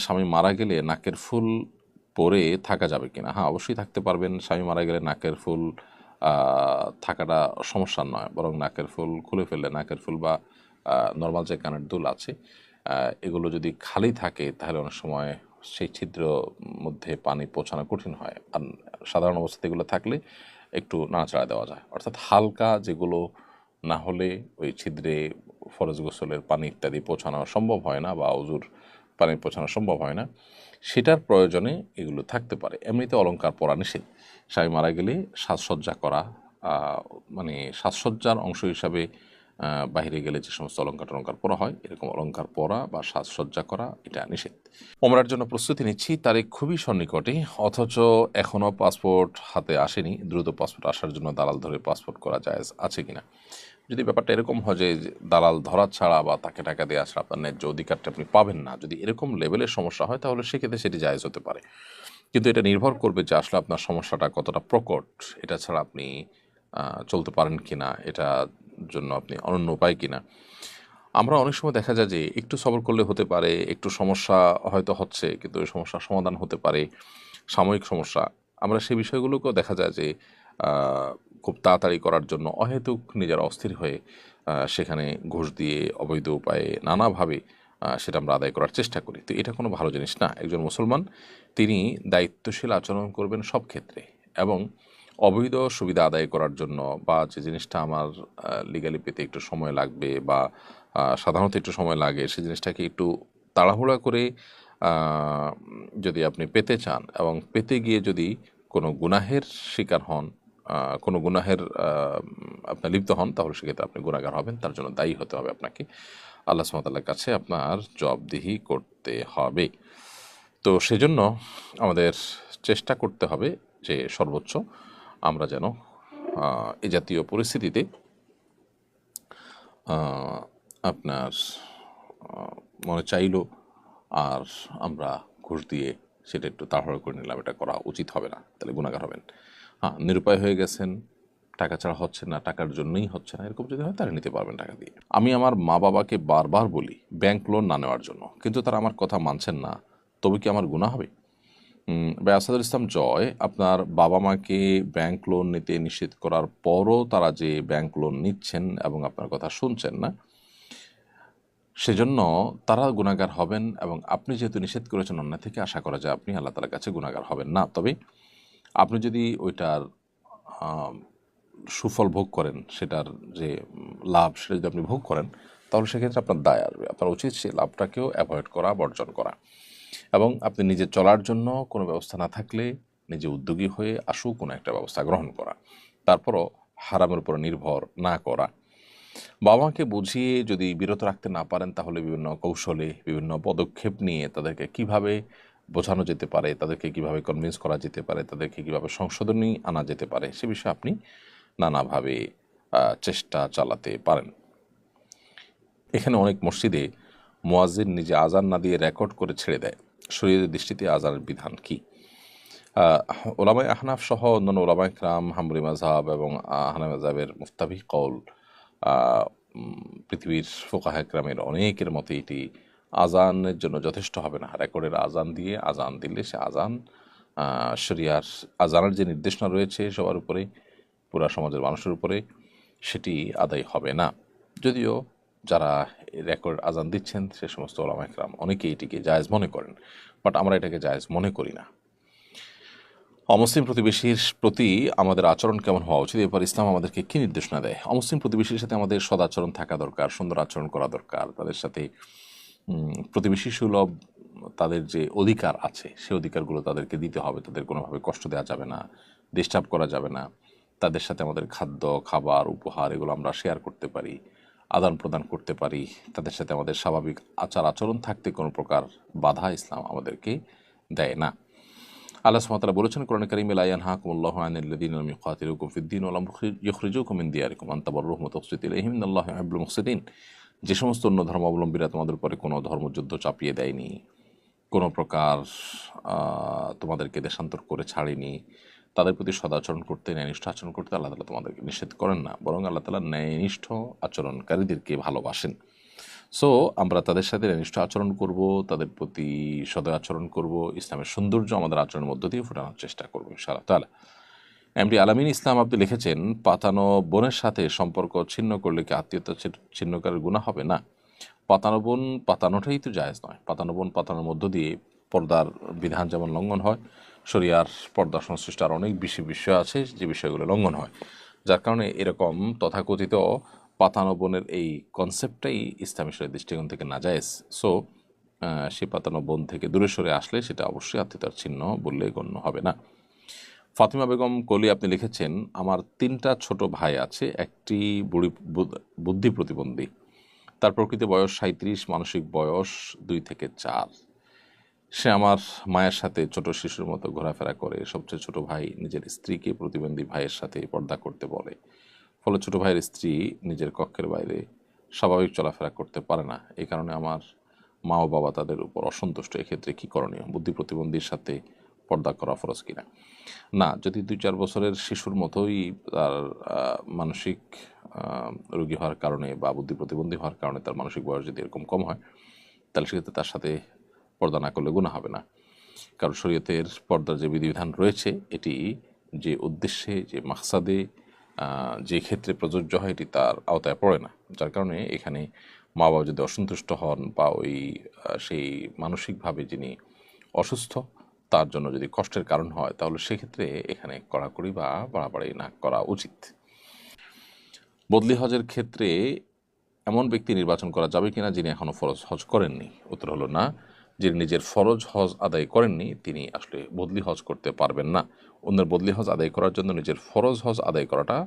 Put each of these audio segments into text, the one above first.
স্বামী মারা গেলে নাকের ফুল পরে থাকা যাবে কিনা? হ্যাঁ, অবশ্যই থাকতে পারবেন। স্বামী মারা গেলে নাকের ফুল থাকাটা সমস্যা নয়, বরং নাকের ফুল খুলে ফেললে নাকের ফুল বা নর্মাল যে কানের দুল আছে এগুলো যদি খালি থাকে তাহলে অনেক সময় সেই ছিদ্র মধ্যে পানি পৌঁছানো কঠিন হয়। আর সাধারণ অবস্থাতে এগুলো থাকলে একটু নাড়াচাড়া দেওয়া যায়, অর্থাৎ হালকা যেগুলো না হলে ওই ছিদ্রে ফরজ গোসলের পানি ইত্যাদি পৌঁছানো সম্ভব হয় না বা অজুর পানি পৌঁছানো সম্ভব হয় না, সেটার প্রয়োজনে এগুলো থাকতে পারে। এমনিতে অলংকার পরা নিষেধ। স্বামী মারা গেলে সাজসজ্জা করা মানে সাজসজ্জার অংশ হিসাবে বাইরে গেলে যে সমস্ত অলংকার টলংকার পরা হয় এরকম অলংকার পরা বা সাজসজ্জা করা এটা নিষেধ। ওমরার জন্য প্রস্তুতি নিচ্ছি, তারিখ খুবই সন্নিকটে, অথচ এখনও পাসপোর্ট হাতে আসেনি। দ্রুত পাসপোর্ট আসার জন্য দালাল ধরে পাসপোর্ট করা জায়েজ আছে কিনা? যদি ব্যাপারটা এরকম হয় যে দালাল ধরা ছাড়া বা তাকে টাকা দেওয়া ছাড়া আপনার ন্যায্য অধিকারটা আপনি পাবেন না, যদি এরকম লেভেলের সমস্যা হয় তাহলে সেক্ষেত্রে সেটি জায়েজ হতে পারে। কিন্তু এটা নির্ভর করবে যে আসলে আপনার সমস্যাটা কতটা প্রকট, এটা ছাড়া আপনি চলতে পারেন কিনা, এটার জন্য আপনি অনন্য উপায় কিনা। আমরা অনেক সময় দেখা যায় যে একটু সবর করলে হতে পারে, একটু সমস্যা হয়তো হচ্ছে কিন্তু ওই সমস্যার সমাধান হতে পারে, সাময়িক সমস্যা। আমরা সেই বিষয়গুলোকেও দেখা যায় যে খুব তাড়াতাড়ি করার জন্য অহেতুক নিজেরা অস্থির হয়ে সেখানে ঘুষ দিয়ে অবৈধ উপায়ে নানাভাবে সেটা আমরা আদায় করার চেষ্টা করি। তো এটা কোনো ভালো জিনিস না। একজন মুসলমান তিনি দায়িত্বশীল আচরণ করবেন সব ক্ষেত্রে, এবং অবৈধ সুবিধা আদায় করার জন্য বা যে জিনিসটা আমার লিগালি পেতে একটু সময় লাগবে বা সাধারণত একটু সময় লাগে সে জিনিসটাকে একটু তাড়াহুড়া করে যদি আপনি পেতে চান এবং পেতে গিয়ে যদি কোনো গুনাহের শিকার হন, কোনো গুনাহের আপনার লিপ্ত হন, তাহলে সেক্ষেত্রে আপনি গুনাহগার হবেন, তার জন্য দায়ী হতে হবে আপনাকে। আল্লাহ সুবহানাহু ওয়া তাআলার কাছে আপনার জবাবদিহি করতে হবে। তো সেজন্য আমাদের চেষ্টা করতে হবে যে সর্বোচ্চ আমরা যেন এ জাতীয় পরিস্থিতিতে আপনার মনে চাইলো আর আমরা ঘুষ দিয়ে সেটা একটু তাড়াহুড়ো করে নিলাম, এটা করা উচিত হবে না, তাহলে গুনাহগার হবেন। হ্যাঁ, নিরুপায় হয়ে গেছেন, টাকা ছাড়া হচ্ছে না, টাকার জন্যই হচ্ছে না, এরকম যদি হয় তাহলে নিতে পারবেন টাকা দিয়ে। আমি আমার মা বাবাকে বারবার বলি ব্যাংক লোন না নেওয়ার জন্য, কিন্তু তারা আমার কথা মানছেন না, তবে কি আমার গুনাহ হবে? ভাই আসাদুল ইসলাম জয়, আপনার বাবা মাকে ব্যাংক লোন নিতে নিষেধ করার পরও তারা যে ব্যাংক লোন নিচ্ছেন এবং আপনার কথা শুনছেন না, সেজন্য তারা গুনাহগার হবেন, এবং আপনি যেহেতু নিষেধ করেছেন অন্যায় থেকে আশা করা যায় আপনি আল্লাহ তাআলার কাছে গুনাহগার হবেন না। তবে আপনি যদি ওইটার সুফল ভোগ করেন, সেটার যে লাভ সেটা যদি আপনি ভোগ করেন, তাহলে সেক্ষেত্রে আপনার দায় আসবে। আপনার উচিত সেই লাভটাকেও অ্যাভয়েড করা, বর্জন করা, এবং আপনি নিজে চলার জন্য কোনো ব্যবস্থা না থাকলে নিজে উদ্যোগী হয়ে কোনো একটা ব্যবস্থা গ্রহণ করা, তারপরও হারামের উপর নির্ভর না করা। বাবা মাকে বুঝিয়ে যদি বিরত রাখতে না পারেন তাহলে বিভিন্ন কৌশলে বিভিন্ন পদক্ষেপ নিয়ে তাদেরকে কিভাবে বোঝানো যেতে পারে, তাদেরকে কিভাবে কনভিন্স করা যেতে পারে, তাদেরকে কিভাবে সংশোধনী আনা যেতে পারে, সে বিষয়ে আপনি নানাভাবে চেষ্টা চালাতে পারেন। এখানে অনেক মসজিদে মুয়াজ্জিন নিজে আজান না দিয়ে রেকর্ড করে ছেড়ে দেয়, শরীয়তের দৃষ্টিতে আজানের বিধান কি? ওলামায়ে আহনাফ সহ অন্যান্য ওলামায়ে কেরাম, হাম্বলি মাযহাব এবং হানাফি মাযহাবের মুফতাবি কওল, পৃথিবীর ফুকাহা কেরামের অনেকের মতে এটি আজানের জন্য যথেষ্ট হবে না। রেকর্ডের আজান দিয়ে আজান দিলে সে আজান শরিয়ার আজানের যে নির্দেশনা রয়েছে সবার উপরে, পুরা সমাজের মানুষের উপরে, সেটি আদায় হবে না। যদিও যারা রেকর্ড আজান দিচ্ছেন সে সমস্ত ওলামায়ে কেরাম অনেকেই এটিকে জায়েজ মনে করেন, বাট আমরা এটাকে জায়েজ মনে করি না। অমুসলিম প্রতিবেশীর প্রতি আমাদের আচরণ কেমন হওয়া উচিত, এরপর ইসলাম আমাদেরকে কী নির্দেশনা দেয়? অমুসলিম প্রতিবেশীর সাথে আমাদের সদাচরণ থাকা দরকার, সুন্দর আচরণ করা দরকার, তাদের সাথে প্রতিবেশী সুলভ তাদের যে অধিকার আছে সে অধিকারগুলো তাদেরকে দিতে হবে, তাদের কোনোভাবে কষ্ট দেওয়া যাবে না, ডিস্টার্ব করা যাবে না। তাদের সাথে আমাদের খাদ্য, খাবার, উপহার এগুলো আমরা শেয়ার করতে পারি, আদান প্রদান করতে পারি। তাদের সাথে আমাদের স্বাভাবিক আচার আচরণ থাকতে কোনো প্রকার বাধা ইসলাম আমাদেরকে দেয় না। আল্লাহ সুবহানাহু ওয়া তাআলা বলেছেন কোরআনে কারীমে, লা ইয়ানহাকুমুল্লাহু আনিল্লাযীনা লাম ইউকাতিলুকুম ফিদ-দীন ওয়া লাম ইউখরিজুকুম মিন দিয়ারিকুম আন তাবাররুহুম ওয়া তুকসিতু ইলাইহিম ইন্নাল্লাহা ইউহিব্বুল মুকসিতিন। যে সমস্ত অন্য ধর্মাবলম্বীরা তোমাদের উপরে কোনো ধর্মযুদ্ধ চাপিয়ে দেয়নি, কোনো প্রকার তোমাদেরকে দেশান্তর করে ছাড়েনি, তাদের প্রতি সদাচরণ করতে, ন্যায়নিষ্ঠ আচরণ করতে আল্লাহ তাআলা তোমাদেরকে নিষেধ করেন না, বরং আল্লাহ তাআলা ন্যায়নিষ্ঠ আচরণকারীদেরকে ভালোবাসেন। সো আমরা তাদের সাথে নিষ্ঠ আচরণ করব, তাদের প্রতি সদয় আচরণ করব, ইসলামের সৌন্দর্য আমাদের আচরণের মধ্য দিয়ে ফোটানোর চেষ্টা করবো ইনশাআল্লাহ তাআলা। এমডি আলামিন ইসলাম আপনি লিখেছেন, পাতানো বোনের সাথে সম্পর্ক ছিন্ন করলে কি আত্মীয়তা ছিন্নকারের গুনাহ হবে? না, পাতানো বোন পাতানোটাই তো জায়েজ নয়। পাতানো বোন পাতানোর মধ্য দিয়ে পর্দার বিধান যেমন লঙ্ঘন হয়, শরিয়ার পর্দা সংশ্লিষ্ট আর অনেক বেশি বিষয় আছে যে বিষয়গুলো লঙ্ঘন হয়, যার কারণে এরকম তথাকথিত পাতানো বোনের এই কনসেপ্টটাই ইসলামী শরীয়তের দৃষ্টিকোণ থেকে নাজায়েজ। সো সে পাতানো বোন থেকে দূরে সরে আসলে সেটা অবশ্যই আত্মীয়তার চিহ্ন বললে গণ্য হবে না। ফাতিমা বেগম কলি আপনি লিখেছেন, আমার 3টা ছোট ভাই আছে, একটি বুদ্ধি প্রতিবন্ধী, তার প্রকৃত বয়স 37, মানসিক বয়স 2 থেকে 4। সে আমার মায়ের সাথে ছোট শিশুর মতো ঘোরাফেরা করে। সবচেয়ে ছোট ভাই নিজের স্ত্রীকে প্রতিবন্ধী ভাইয়ের সাথে পর্দা করতে বলে, ফলে ছোট ভাইয়ের স্ত্রী নিজের কক্ষের বাইরে স্বাভাবিক চলাফেরা করতে পারে না। এই কারণে আমার মা ও বাবা তাদের উপর অসন্তুষ্ট। এক্ষেত্রে কী করণীয়? বুদ্ধি প্রতিবন্ধীর সাথে পর্দা করা ফরজ কিনা? না, যদি 2-4 বছরের শিশুর মতোই তার মানসিক রোগী হওয়ার কারণে বা বুদ্ধি প্রতিবন্ধী হওয়ার কারণে তার মানসিক বয়স যদি এরকম কম হয়, তাহলে সেক্ষেত্রে তার সাথে পর্দা না করলে গুনাহ হবে না। কারণ শরীয়তের পর্দার যে বিধিবিধান রয়েছে, এটি যে উদ্দেশ্যে, যে মাকসাদে, যে ক্ষেত্রে প্রযোজ্য হয়, এটি তার আওতায় পড়ে না। যার কারণে এখানে মা বাবা যদি অসন্তুষ্ট হন বা ওই সেই মানসিকভাবে যিনি অসুস্থ তার জন্য যদি কষ্টের কারণ হয়, তাহলে সেক্ষেত্রে এখানে কড়াকড়ি বা বাড়াবাড়ি না করা উচিত। বদলি হজের ক্ষেত্রে এমন ব্যক্তি নির্বাচন করা যাবে কিনা যিনি এখনও ফরজ হজ করেননি? উত্তর হলো না। যিনি নিজের ফরজ হজ আদায় করেননি তিনি আসলে বদলি হজ করতে পারবেন না। অন্যের বদলি হজ আদায় করার জন্য নিজের ফরজ হজ আদায় করাটা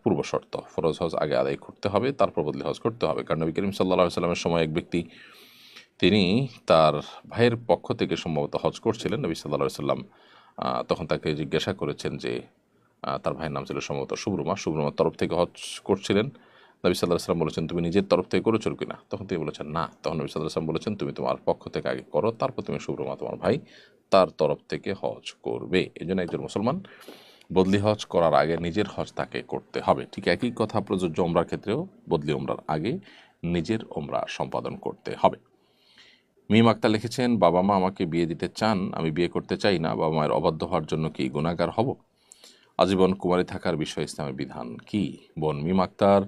পূর্ব শর্ত। ফরজ হজ আগে আদায় করতে হবে, তারপর বদলি হজ করতে হবে। কারণ নবী করিম সাল্লাল্লাহু আলাইহি ওয়াসাল্লামের সময় এক ব্যক্তি, তিনি তার ভাইয়ের পক্ষ থেকে সম্ভবত হজ করছিলেন। নবী সাল্লাল্লাহু আলাইহি ওয়াসাল্লাম তখন তাকে জিজ্ঞাসা করেছেন যে, তার ভাইয়ের নাম ছিল সম্ভবত শুভ্রমা, শুভ্রমার তরফ থেকে হজ করছিলেন। নবী সাল্লাল্লাহু আলাইহি ওয়াসাল্লাম বলেছেন, তুমি নিজের তরফ থেকে করেছো কিনা? তখন তিনি বলেছেন না। তখন নবী সাল্লাল্লাহু আলাইহি ওয়াসাল্লাম বলেছেন, তুমি তোমার পক্ষ থেকে আগে করো, তারপর তুমি শুভ্রমা তোমার ভাই তার তরফ থেকে হজ করবে। এই জন্য একজন মুসলমান বদলি হজ করার আগে নিজের হজ তাকে করতে হবে। ঠিক একই কথা প্রযোজ্য ওমরার ক্ষেত্রেও। বদলি ওমরার আগে নিজের ওমরা সম্পাদন করতে হবে। মিম আক্তার লিখেছেন, বাবা মা আমাকে বিয়ে দিতে চান, আমি বিয়ে করতে চাই না, বাবা মায়ের অবাধ্য হওয়ার জন্য কি গুনাহগার হব? আজীবন কুমারী থাকার বিষয়ে ইসলামের বিধান কি? বোন মিম আক্তার,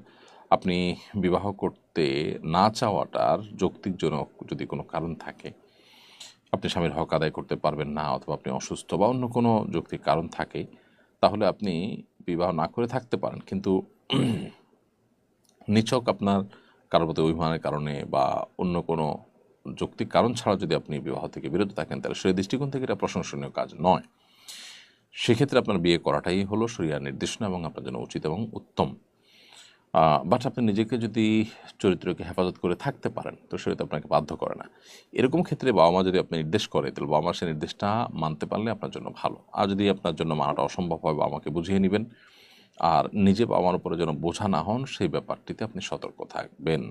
আপনি বিবাহ করতে না চাওয়াটার যৌক্তিকজনক যদি কোনো কারণ থাকে, আপনি স্বামীর হক আদায় করতে পারবেন না, অথবা আপনি অসুস্থ বা অন্য কোনো যৌক্তিক কারণ থাকে, তাহলে আপনি বিবাহ না করে থাকতে পারেন। কিন্তু নিছক আপনার কারোর প্রতি অভিমানের কারণে বা অন্য কোনো যৌক্তিক কারণ ছাড়া যদি আপনি বিবাহ থেকে বিরত থাকেন, তাহলে সেই দৃষ্টিকোণ থেকে এটা প্রশংসনীয় কাজ নয়। সেক্ষেত্রে আপনার বিয়ে করাটাই হলো শরিয়ার নির্দেশনা এবং আপনার জন্য উচিত এবং উত্তম। বাট আপনি নিজেকে যদি চরিত্রকে হেফাজত করে থাকতে পারেন, তো শরীয়ত আপনাকে বাধ্য করে না। এরকম ক্ষেত্রে বাবা মা যদি আপনি নির্দেশ করে, তাহলে বাবা মা সেই নির্দেশটা মানতে পারলে আপনার জন্য ভালো। আর যদি আপনার জন্য মানাটা অসম্ভব হয়, বাবা মাকে বুঝিয়ে নেবেন। আর নিজে বাবা মার উপরে যেন বোঝা না হন, সেই ব্যাপারটিতে আপনি সতর্ক থাকবেন।